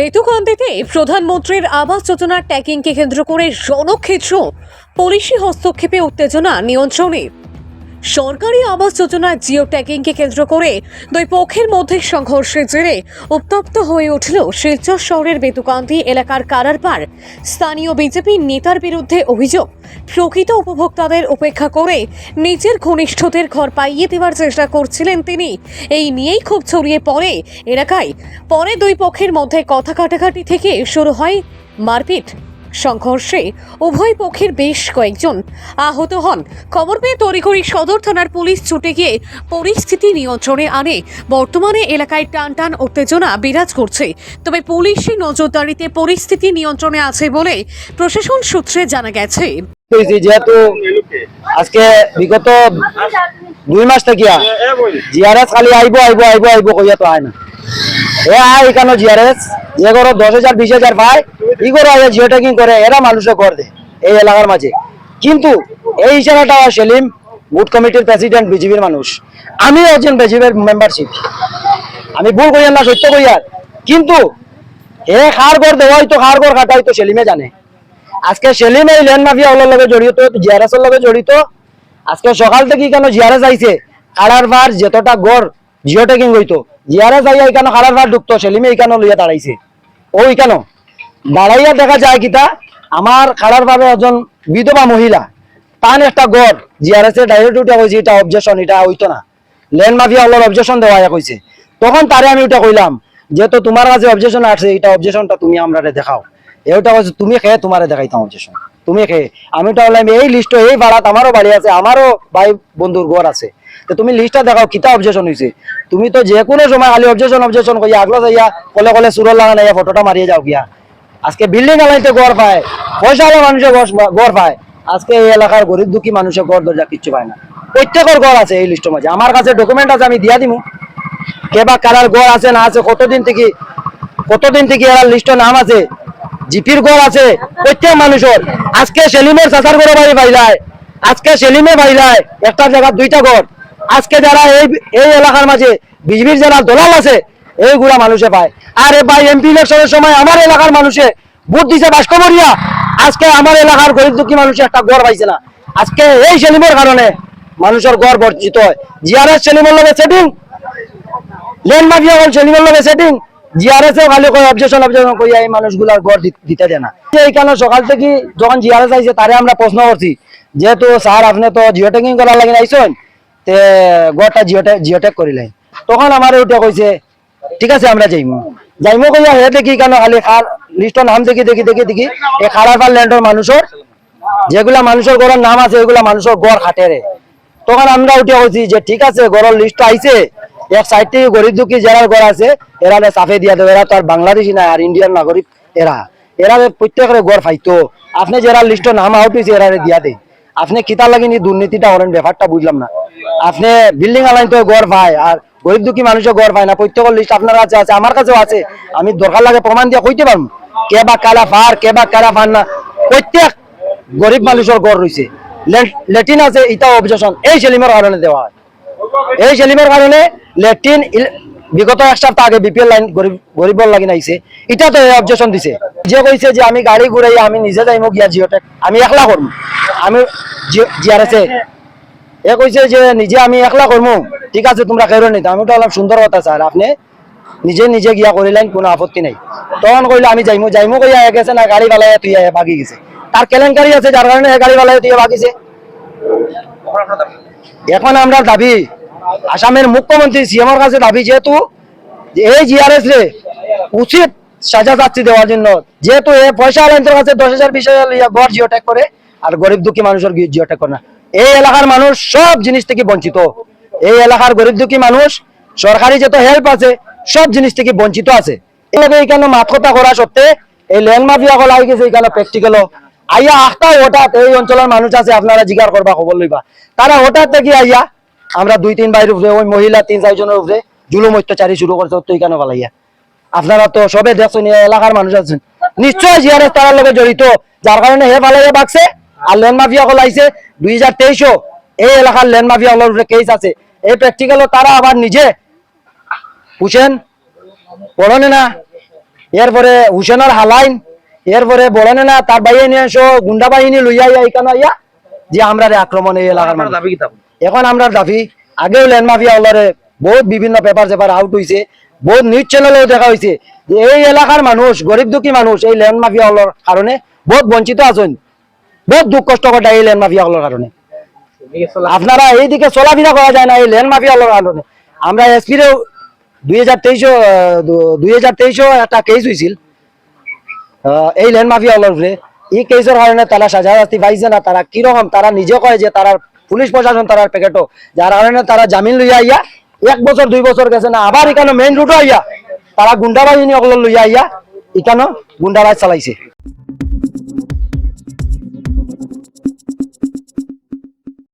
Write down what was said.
বেতুকান্দিতে প্রধানমন্ত্রীর আবাস যোজনার ট্যাগিংকে কেন্দ্র করে জনক্ষেত্র পুলিশি হস্তক্ষেপে উত্তেজনা নিয়ন্ত্রণে। সরকারি আবাস যোজনার জিও ট্যাগিংকে কেন্দ্র করে দুই পক্ষের মধ্যে সংঘর্ষের জেরে উত্তপ্ত হয়ে উঠল শিলচর শহরের বেতুকান্দি এলাকার কারারপাড়। স্থানীয় বিজেপি নেতার বিরুদ্ধে অভিযোগ, প্রকৃত উপভোক্তাদের উপেক্ষা করে নিজের ঘনিষ্ঠদের ঘর পাইয়ে দেওয়ার চেষ্টা করছিলেন তিনি। এই নিয়েই খুব ছড়িয়ে পড়ে এলাকায়। পরে দুই পক্ষের মধ্যে কথা কাটাকাটি থেকে শুরু হয় মারপিট। সংঘর্ষে উভয় পক্ষের বেশ কয়েকজন আহত হন। খবর পেয়ে তড়িঘড়ি সদর থানার পুলিশ ছুটে গিয়ে পরিস্থিতি নিয়ন্ত্রণে আনে। বর্তমানে এলাকায় টানটান উত্তেজনা বিরাজ করছে, তবে পুলিশি নজরদারিতে পরিস্থিতি নিয়ন্ত্রণে আছে বলে প্রশাসন সূত্রে জানা গেছে। যেহেতু আজকে বিগত 2 মাস থেকে জিআরএস খালি আইব আইব আইব আইব কইয়া তো হয় না। এ আয় এখানে জিআরএস যে করো 10,000 20,000 পায়, ই করো আগে জিও ট্যাগিং করে এরা মানুষে কর দেয় এই এলাকার মাঝে। কিন্তু এই ইশারাটা সেলিম বুথ কমিটির প্রেসিডেন্ট, বিজেপির মানুষ, আমিও একজন বিজেপির মেম্বারশিপ, আমি ভুল কইয়ার না সত্য কইয়ার, কিন্তু এ খার ঘর দেওয়াই তো খার ঘর কাটাই তো সেলিমে জানে। আজকে সেলিম এই ল্যান্ড মাফিয়া ওগুলোর লগে জড়িত, জিআরএস এর লগে জড়িত। আজকে সকাল থেকে কেন জিআরএস আইছে, কালার ভার যতটা গড় জিও ট্যাগিং হইতো, জিআরএস আইয়া এখানে কালার ভার ঢুকতো, সেলিমে এখানে লইয়া দাঁড়াইছে। ও এখানে দাঁড়াইয়া দেখা যায় কিতা, আমার কালার ভাবে একজন বিধবা মহিলা তান একটা গড় জিআরএস এর ডাইরেক্ট উঠা কইছে এটা অবজেকশন, এটা হইতো না, ল্যান্ড মাফিয়া ওগুলোর অবজেকশন দেওয়া কইছে। তখন তারে আমি ওটা কইলাম যেহেতু তোমার কাছে অবজেকশন আছে, এটা অবজেকশনটা তুমি আমরা দেখাও। এটা কইছে তুমি খেয়ে তোমারে দেখাইতাম অবজেকশন, তুমি খেয়ে। আমি তো বললাম এই লিস্ট, এই ভাড়াত আমারও বাড়ি আছে, আমারও ভাই বন্ধুর ঘর আছে, তো তুমি লিস্টটা দেখাও কিতা অবজেকশন হয়েছে। তুমি তো যে কোনো সময় খালি অবজেকশন অবজেকশন কইয়া আগলো যাইয়া কলে কলে সুরর লাগা নাইয়া ফটোটা মারিয়ে যাও গিয়া। আজকে বিল্ডিং আলাইতে গড় পায়, পয়সাওয়ালা মানুষের গড় পায়, আজকে এই এলাকার গরিব দুঃখী মানুষের গড় দরজা কিচ্ছু পায় না। প্রত্যেকের গড় আছে এই লিস্টের মাঝে, আমার কাছে ডকুমেন্ট আছে, আমি দিয়া দিমু কেবা কারার গড় আছে না আছে, কতদিন থেকে এরা লিস্টের নাম আছে, জিপির গড় আছে প্রত্যেক মানুষের। আজকে সেলিমের চাচার গড় বাড়ি বাইলায়, আজকে সেলিমে বাইলায় একটা জায়গা 2টা গড়। আজকে যারা এই এলাকার মাঝে বিজেপির যারা দলাল আছে এইগুলা মানুষে পায়। আরে ভাই এমপি ইলেকশনের সময় আমার এলাকার মানুষে ভোট দিছে বাসকমরিয়া, আজকে আমার এলাকার গরিব দুঃখী মানুষের একটা গড় পাইছে না। আজকে এই সেলিমের কারণে মানুষের গড় বর্জিত হয়। জিআরএস সেলিমের লগে সেটিং, ল্যান্ড মাফিয়া হল সেলিমের লগে সেটিং, জিআরএস এও খালি কই অবজেকশন কইয়া এই মানুষগুলার গড় দিতে দেয় না। এইখানে সকাল থেকে যখন জিআরএস আইছে তারে আমরা প্রশ্ন করছি, যেহেতু স্যার আপনি তো জিও ট্যাগিং করার লাগি আইছেন, তে গড়টা জিওট্যাগ করিলেন। তখন আমার ওইটা কইছে ঠিক আছে আমরা যাইমু কইয়া হে দেখি কেন খালি খার লিস্টের নাম দেখি এই খারাপার ল্যান্ডের মানুষের যেগুলা মানুষের গড়ের নাম আছে ওইগুলা মানুষের গড় খাটেরে। তখন আমরা উঠে কইছি যে ঠিক আছে গড়ের লিস্ট আইছে, এক সাইড থেকে গরিব দুঃখী যারা গড় আছে এরা চাপে দিয়া দেবে, এরা তো আর বাংলাদেশি না আর ইন্ডিয়ান নাগরিক, এরা প্রত্যেকের গড় পাইতো। আপনি যারা লিস্টের নাম আউট হয়েছে এরা দিয়া দেয়, আপনি কিতা লাগিনি দুর্নীতিটা করেন, ব্যাপারটা বুঝলাম না। আপনি বিল্ডিং আলাইন তো গড় পায় আর গরিব দুঃখী মানুষের গড় পায় না। প্রত্যেকের লিস্ট আপনার কাছে আছে, আমার কাছেও আছে, আমি দরকার লাগে প্রমাণ দিয়ে কইতে পারবো কে বা কারা পার না। প্রত্যেক গরিব মানুষের গড় রয়েছে, ল্যাট্রিন আছে, এটা অবজেকশন এই সেলিমের কারণে দেওয়া হয়। এই সেলিমের কারণে ল্যাট্রিন বিগত 1 সপ্তাহ আগে বিপিএল লাইন গরিবর লাগি নাইছে, এটা তো অবজেকশন দিছে। যে কইছে যে আমি গাড়ি ঘুরাই আমি নিজে যাইমু গিয়া জিওটেক আমি একলা করবো, আমি জিআরএস এ কইছে যে নিজে আমি একলা করবো, ঠিক আছে তোমরা কেউ নিতে। আমি তো অলপ সুন্দর কথা স্যার, আপনি নিজে গিয়া করিলেন, কোনো আপত্তি নাই। তখন কইলে আমি যাইমু কইয়া গেছে না, গাড়ি বালাই তুই ভাগি গেছে, তার কেলেঙ্কারি আছে যার কারণে গাড়ি বালাই তুই ভাগিছে। এখন আমরা দাবি আসামের মুখ্যমন্ত্রী সিএমের কাছে দাবি, যেহেতু এই জিআরএস রে উচিত সাজা শাস্তি দেওয়ার জন্য, যেহেতু এ পয়সা আলাইনের কাছে 10,000 20,000 গড় জিওট্যাগ করে আর গরিব দুঃখী মানুষের জিওট্যাগ করে না। এই এলাকার মানুষ সব জিনিস থেকে বঞ্চিত, এই এলাকার গরিব দুঃখী মানুষ সরকারি যত হেল্প আছে সব জিনিস থেকে বঞ্চিত আছে। এখানে মাত কথা করা সত্ত্বে এই ল্যান্ড মাফিয়া কল আই গেছে এখানে প্র্যাকটিক্যাল আইয়া আখটা হঠাৎ এই অঞ্চলের মানুষ আছে, আপনারা জিজ্ঞাসা করবা খবর লইবা, তারা হঠাৎ থেকে আইয়া আমরা 2-3 বাইরের উপরে ওই মহিলা 3-4 জনের উপরে জুলুম অত্যাচারী শুরু করছে তো এখানে পালাইয়া। আপনারা তো সবে দেখছেন এলাকার মানুষ আছেন, নিশ্চয় জিআরএস তার লগে জড়িত, যার কারণে হে পালাইয়া বাগছে। আর ল্যান্ড মাফিয়া কল আইছে 2023 এই এলাকার ল্যান্ড মাফিয়া হলের উপরে কেস আছে, এই প্র্যাকটিক্যাল তারা আবার নিজে বুঝেন পড়নে না, এরপরে হুসেনের হালাইন, এরপরে বলেন না তার বাইরে নিয়ে এসো গুন্ডা বাহিনী লইয়া ইয়া এখানে ইয়া যে আমরা আক্রমণ এই এলাকার মানুষ। এখন আমরা দাবি আগেও ল্যান্ড মাফিয়া হলরে বহুত বিভিন্ন পেপার চেপার আউট হয়েছে, বহুত নিউজ চ্যানেলেও দেখা হয়েছে যে এই এলাকার মানুষ গরিব দুঃখী মানুষ এই ল্যান্ড মাফিয়া হলর কারণে বহুত বঞ্চিত আছেন, বহুত দুঃখ কষ্ট করে এই ল্যান্ড মাফিয়া হলর কারণে। আপনারা এইদিকে চলাফেরা করা যায় না এই ল্যান্ড মাফিয়া হলর কারণে। আমরা এসপিরেও 2023 একটা কেস হয়েছিল এই ল্যান্ড মাফিয়া হলর উপরে। এই কেসের কারণে তারা সাজা শাস্তি পাইছে না। তারা কিরকম তারা নিজে কয় যে তারা পুলিশ প্রশাসন তারা প্যাকেটও, যার কারণে তারা জামিন লইয়া আইয়া 1 বছর 2 বছর গেছে না, আবার এখানে মেইন রুটও আইয়া তারা গুন্ডা বাহিনী লইয়া আইয়া এখানে গুন্ডারাজ চালাইছে।